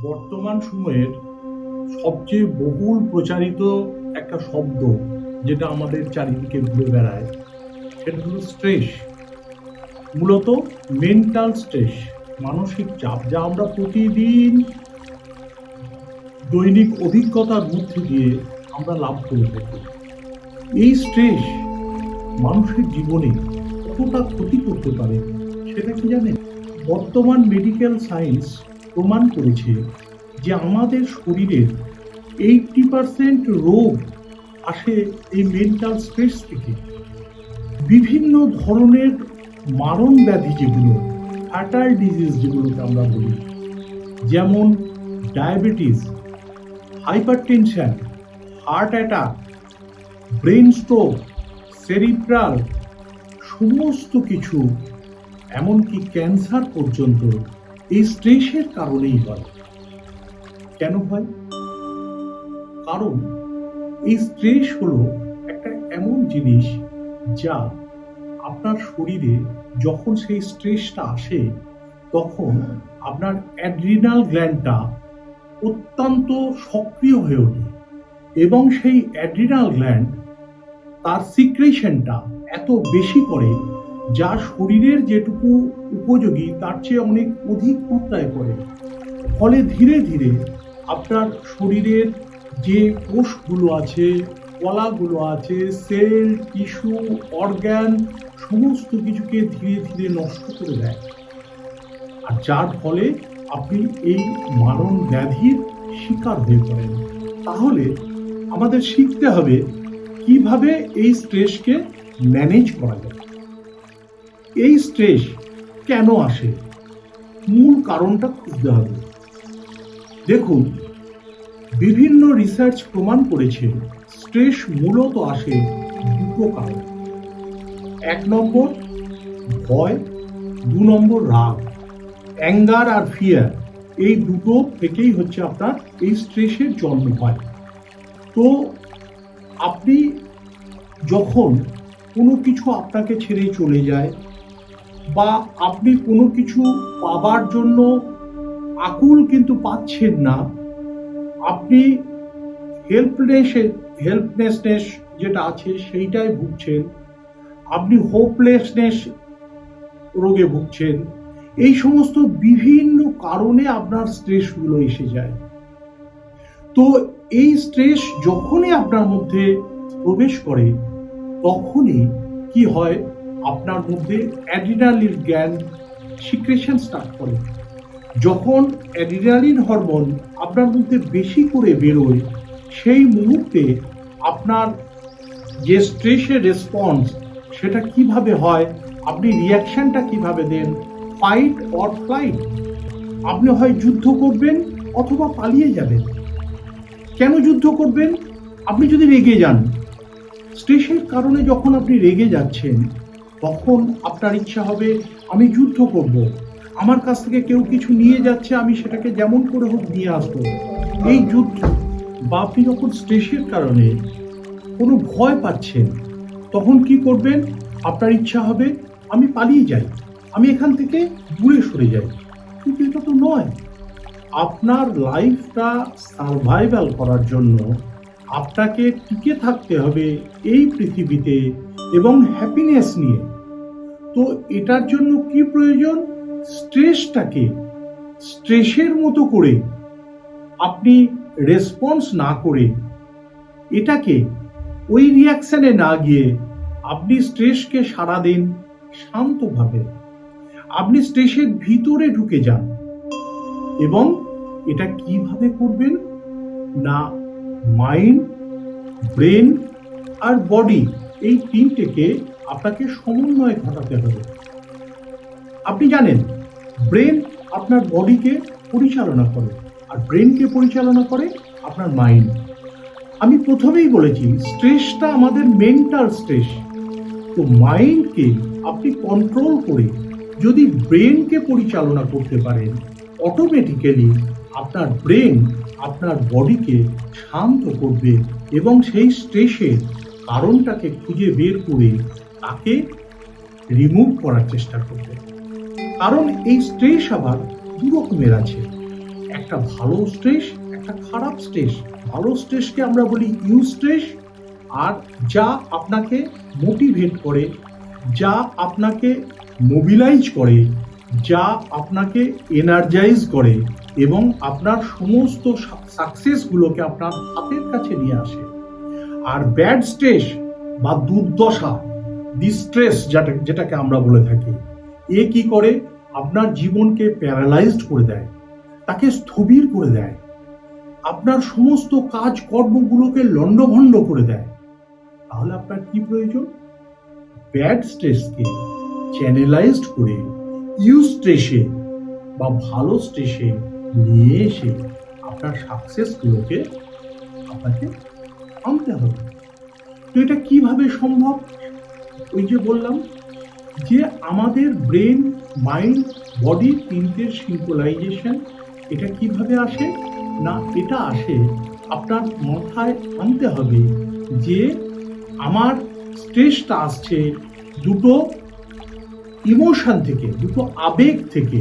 বর্তমান সময়ের সবচেয়ে বহুল প্রচারিত একটা শব্দ যেটা আমাদের চারিদিকে ঘুরে বেড়ায় সেটা হলো স্ট্রেস। মূলত মেন্টাল স্ট্রেস, মানসিক চাপ, যা আমরা প্রতিদিন দৈনিক অভিজ্ঞতার মধ্যে দিয়ে আমরা লাভ করে থাকি। এই স্ট্রেস মানুষের জীবনে কতটা ক্ষতি করতে পারে সেটা কি জানেন? বর্তমান মেডিকেল সায়েন্স প্রমাণ করেছে যে আমাদের শরীরের 80% রোগ আসে এই মেন্টাল স্ট্রেস থেকে। বিভিন্ন ধরনের মারণ ব্যাধি যেগুলো ফ্যাটাল ডিজিজ যেগুলোকে আমরা বলি, যেমন diabetes, hypertension, heart attack, brain stroke, cerebral, সমস্ত কিছু, এমনকি ক্যান্সার পর্যন্ত এই স্ট্রেসের কারণেই হয়। কেন হয়? কারণ এই স্ট্রেস হলো একটা এমন জিনিস যা আপনার শরীরে যখন সেই স্ট্রেসটা আসে তখন আপনার অ্যাড্রিনাল গ্ল্যান্ডটা অত্যন্ত সক্রিয় হয়ে ওঠে এবং সেই অ্যাড্রিনাল গ্ল্যান্ড তার সিক্রেশনটা এত বেশি করে যা শরীরের যেটুকু উপযোগী তার চেয়ে অনেক অধিক মাত্রায় করে। ফলে ধীরে ধীরে আপনার শরীরের যে কোষগুলো আছে, কলাগুলো আছে, সেল, টিস্যু, অর্গান, সমস্ত কিছুকে ধীরে ধীরে নষ্ট করে দেয়, আর যার ফলে আপনি এই মারণ ব্যাধির শিকার হয়ে পড়েন। তাহলে আমাদের শিখতে হবে কিভাবে এই স্ট্রেসকে ম্যানেজ করা যায়। এই স্ট্রেস কেন আসে, মূল কারণটা খুঁজতে হবে। দেখুন, বিভিন্ন রিসার্চ প্রমাণ করেছে স্ট্রেস মূলত আসে দুটো কারণ। 1 নম্বর ভয়, 2 নম্বর রাগ। অ্যাঙ্গার আর ফিয়ার, এই দুটো থেকেই হচ্ছে আপনার এই স্ট্রেসের জন্ম হয়। তো আপনি যখন কোনো কিছু আপনাকে ছেড়ে চলে যায় বা আপনি কোনো কিছু পাবার জন্য আকুল কিন্তু পাচ্ছেন না, আপনি হেল্পলেসনেস যেটা আছে সেইটাই ভুগছেন, আপনি হোপলেসনেস রোগে ভুগছেন, এই সমস্ত বিভিন্ন কারণে আপনার স্ট্রেসগুলো এসে যায়। তো এই স্ট্রেস যখনই আপনার মধ্যে প্রবেশ করে তখনই কি হয়, আপনার মধ্যে অ্যাড্রিনালিন গ্ল্যান্ড সিক্রেশন স্টার্ট করে। যখন অ্যাড্রিনালিন হরমোন আপনার মধ্যে বেশি করে বেরোয় সেই মুহূর্তে আপনার যে স্ট্রেসের রেসপন্স সেটা কিভাবে হয়, আপনি রিয়াকশনটা কিভাবে দেন, ফাইট অর ফ্লাইট। আপনি হয় যুদ্ধ করবেন অথবা পালিয়ে যাবেন। কেন যুদ্ধ করবেন? আপনি যদি রেগে যান, স্ট্রেসের কারণে যখন আপনি রেগে যাচ্ছেন তখন আপনার ইচ্ছা হবে আমি যুদ্ধ করব, আমার কাছ থেকে কেউ কিছু নিয়ে যাচ্ছে, আমি সেটাকে যেমন করে হোক নিয়ে আসবো, এই যুদ্ধ। বা আপনি যখন স্ট্রেসের কারণে কোনো ভয় পাচ্ছেন তখন কি করবেন? আপনার ইচ্ছা হবে আমি পালিয়ে যাই, আমি এখান থেকে দূরে সরে যাই। কিন্তু এটা তো নয়। আপনার লাইফটা সার্ভাইভাল করার জন্য আপনাকে টিকে থাকতে হবে এই পৃথিবীতে এবং হ্যাপিনেস নিয়ে। তো এটার জন্য কি প্রয়োজন? স্ট্রেসটাকে স্ট্রেসের মতো করে আপনি রেসপন্স না করে, এটাকে ওই রিয়াকশনে না গিয়ে আপনি স্ট্রেসকে সাড়া দিন শান্তভাবে। আপনি স্ট্রেসের ভিতরে ঢুকে যান এবং এটা কিভাবে করবেন না, মাইন্ড, ব্রেন আর বডি, এই তিনটেকে আপনাকে সমন্বয় ঘটাতে হবে। আপনি জানেন ব্রেন আপনার বডিকে পরিচালনা করে আর ব্রেনকে পরিচালনা করে আপনার মাইন্ড। আমি প্রথমেই বলেছি স্ট্রেসটা আমাদের মেন্টাল স্ট্রেস। তো মাইন্ডকে আপনি কন্ট্রোল করে যদি ব্রেনকে পরিচালনা করতে পারেন, অটোমেটিক্যালি আপনার ব্রেন আপনার বডিকে শান্ত করবে এবং সেই স্ট্রেসের কারণটাকে খুঁজে বের করে তাকে রিমুভ করার চেষ্টা করবে। কারণ এই স্ট্রেস আবার দু রকমের আছে। একটা ভালো স্ট্রেস, একটা খারাপ স্ট্রেস। ভালো স্ট্রেসকে আমরা বলি ইউ স্ট্রেস, আর যা আপনাকে মোটিভেট করে, যা আপনাকে মোবিলাইজ করে, যা আপনাকে এনার্জাইজ করে এবং আপনার সমস্ত সাকসেসগুলোকে আপনার হাতের কাছে নিয়ে আসে। আর ব্যাড স্ট্রেস বা দুর্দশা, ডিস্ট্রেস যেটাকে আমরা বলে থাকি, এ কি করে? আপনার জীবনকে প্যারালাইজড করে দেয়, তাকে স্থবির করে দেয়, আপনার সমস্ত কাজকর্মগুলোকে লণ্ডভণ্ড করে দেয়। তাহলে আপনার কি প্রয়োজন? ব্যাড স্ট্রেসকে চ্যানেলাইজড করে ইউ স্ট্রেসে বা ভালো স্ট্রেসে নিয়ে এসে আপনার সাকসেসগুলোকে আপনাকে আনতে হবে। তো এটা কিভাবে সম্ভব? ওই যে বললাম যে আমাদের ব্রেন, মাইন্ড, বডি তিনটের সিঙ্ক্রোনাইজেশন। এটা কিভাবে আসে? না, এটা আসে আপনার মাথায় আনতে হবে যে আমার স্ট্রেসটা আসছে দুটো ইমোশন থেকে, দুটো আবেগ থেকে,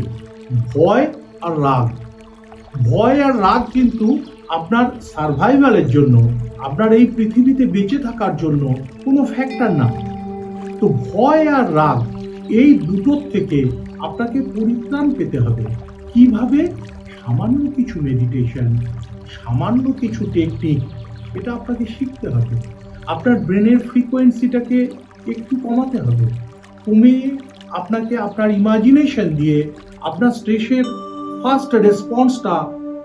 ভয় আর রাগ। ভয় আর রাগ কিন্তু আপনার সার্ভাইভালের জন্য, আপনার এই পৃথিবীতে বেঁচে থাকার জন্য কোনো ফ্যাক্টর না। তো ভয় আর রাগ, এই দুটোর থেকে আপনাকে পরিত্রাণ পেতে হবে। কিভাবে? সামান্য কিছু মেডিটেশন, সামান্য কিছু টেকনিক, এটা আপনাকে শিখতে হবে। আপনার ব্রেনের ফ্রিকোয়েন্সিটাকে একটু কমাতে হবে, কমিয়ে আপনাকে আপনার ইমাজিনেশন দিয়ে আপনার স্ট্রেসের ফার্স্ট রেসপন্সটা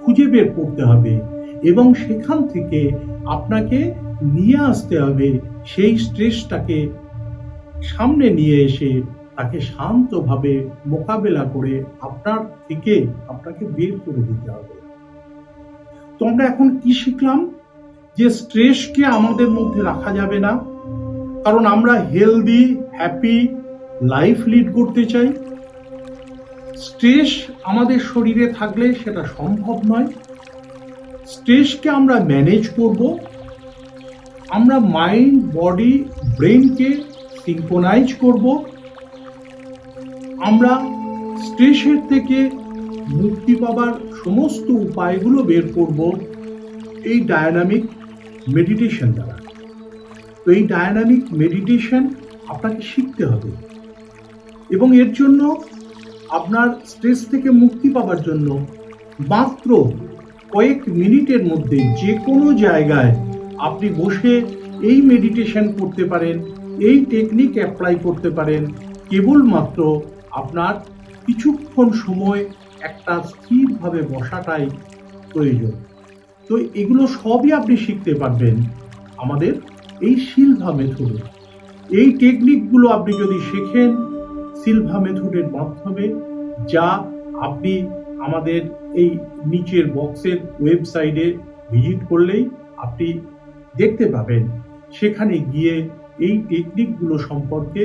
খুঁজে বের করতে হবে এবং সেখান থেকে আপনাকে নিয়ে আসতে হবে সেই স্ট্রেসটাকে সামনে নিয়ে এসে তাকে শান্তভাবে মোকাবেলা করে আপনার থেকে আপনাকে বের করে দিতে হবে। তো আমরা এখন কি শিখলাম? যে স্ট্রেসকে আমাদের মধ্যে রাখা যাবে না, কারণ আমরা হেলদি, হ্যাপি লাইফ লিড করতে চাই। স্ট্রেস আমাদের শরীরে থাকলে সেটা সম্ভব নয়। স্ট্রেসকে আমরা ম্যানেজ করব, আমরা মাইন্ড, বডি, ব্রেনকে সিঙ্ক্রোনাইজ করব, আমরা স্ট্রেসের থেকে মুক্তি পাবার সমস্ত উপায়গুলো বের করব এই ডায়নামিক মেডিটেশন দ্বারা। তো এই ডায়নামিক মেডিটেশন আপনাকে শিখতে হবে এবং এর জন্য আপনার স্ট্রেস থেকে মুক্তি পাবার জন্য মাত্র কয়েক মিনিটের মধ্যে যে কোনো জায়গায় আপনি বসে এই মেডিটেশন করতে পারেন, এই টেকনিক অ্যাপ্লাই করতে পারেন। কেবলমাত্র আপনার কিছুক্ষণ সময় একটা স্থিরভাবে বসাটাই প্রয়োজন। তো এগুলো সবই আপনি শিখতে পারবেন আমাদের এই সিলভা মেথডে। এই টেকনিকগুলো আপনি যদি শেখেন সিলভা মেথডের মাধ্যমে, যা আপনি আমাদের এই নিচের বক্সের ওয়েবসাইটে ভিজিট করলেই আপনি দেখতে পাবেন। সেখানে গিয়ে এই টেকনিকগুলো সম্পর্কে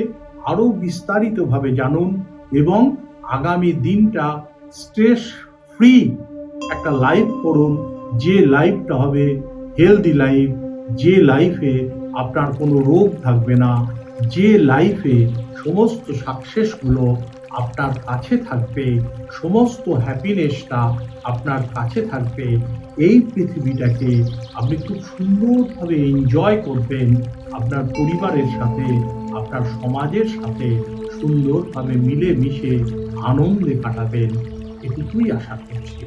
আরও বিস্তারিতভাবে জানুন এবং আগামী দিনটা স্ট্রেস ফ্রি একটা লাইফ করুন, যে লাইফটা হবে হেলদি লাইফ, যে লাইফে আপনার কোনো রোগ থাকবে না, যে লাইফে সমস্ত সাকসেসগুলো আপনার কাছে থাকবে, সমস্ত হ্যাপিনেসটা আপনার কাছে থাকবে। এই পৃথিবীটাকে আপনি খুব সুন্দরভাবে এনজয় করবেন, আপনার পরিবারের সাথে, আপনার সমাজের সাথে সুন্দরভাবে মিলেমিশে আনন্দে কাটাবেন, এটুকুই আশা করছি।